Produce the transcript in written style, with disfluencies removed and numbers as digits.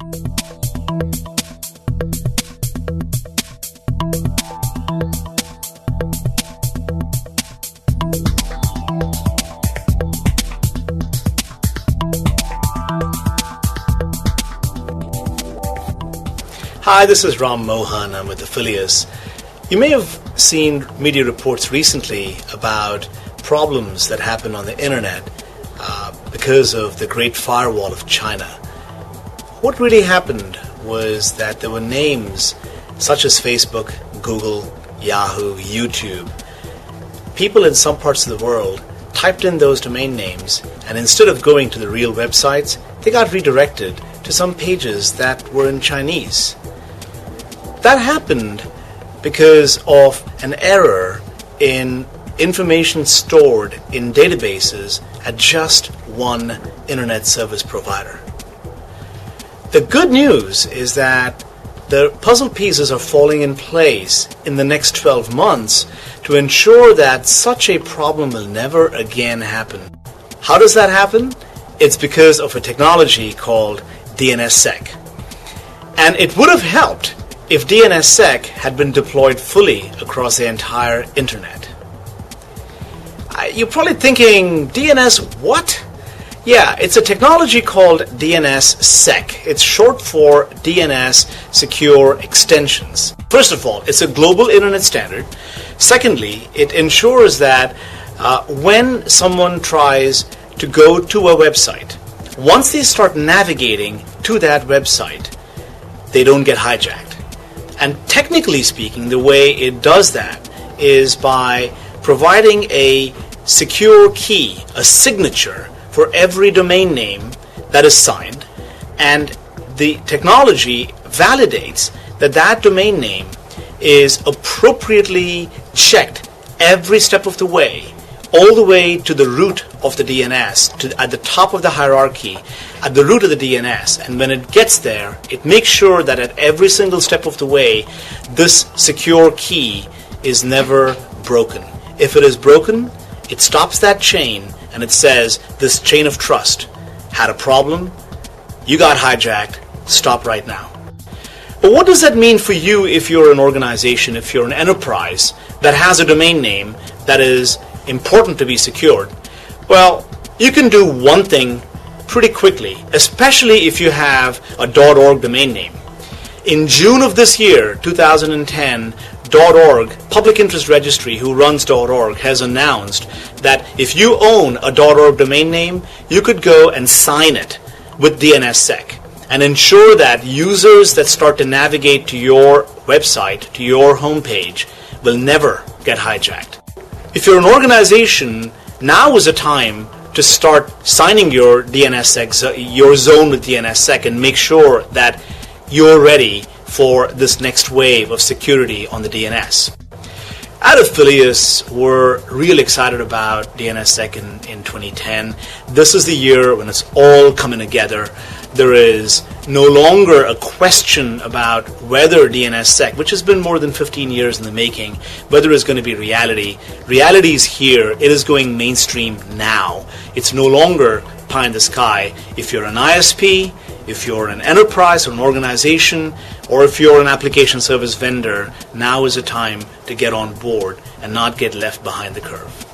Hi, this is Ram Mohan. I'm with Affiliates. You may have seen media reports recently about problems that happen on the internet because of the Great Firewall of China. What really happened was that there were names such as Facebook, Google, Yahoo, YouTube. People in some parts of the world typed in those domain names, and instead of going to the real websites, they got redirected to some pages that were in Chinese. That happened because of an error in information stored in databases at just one internet service provider. The good news is that the puzzle pieces are falling in place in the next 12 months to ensure that such a problem will never again happen. How does that happen? It's because of a technology called DNSSEC. And it would have helped if DNSSEC had been deployed fully across the entire internet. You're probably thinking, DNS what? Yeah, it's a technology called DNSSEC. It's short for DNS Secure Extensions. First of all, it's a global internet standard. Secondly, it ensures that when someone tries to go to a website, once they start navigating to that website, they don't get hijacked. And technically speaking, the way it does that is by providing a secure key, a signature for every domain name that is signed, and the technology validates that that domain name is appropriately checked every step of the way, all the way to the root of the DNS, at the top of the hierarchy, at the root of the DNS. And when it gets there, it makes sure that at every single step of the way, this secure key is never broken. If it is broken, it stops that chain and it says, this chain of trust had a problem, you got hijacked, stop right now. But what does that mean for you if you're an organization, if you're an enterprise that has a domain name that is important to be secured? Well, you can do one thing pretty quickly, especially if you have a .org domain name. In June of this year, 2010, .org, Public Interest Registry, who runs .org, has announced that if you own a .org domain name, you could go and sign it with DNSSEC and ensure that users that start to navigate to your website, to your homepage, will never get hijacked. If you're an organization, now is a time to start signing your DNSSEC, your zone with DNSSEC, and make sure that you're ready for this next wave of security on the DNS. At Affiliates, we're real excited about DNSSEC in 2010. This is the year when it's all coming together. There is no longer a question about whether DNSSEC, which has been more than 15 years in the making, whether it's going to be reality. Reality is here. It is going mainstream now. It's no longer pie in the sky. If you're an ISP, if you're an enterprise or an organization, or if you're an application service vendor, now is the time to get on board and not get left behind the curve.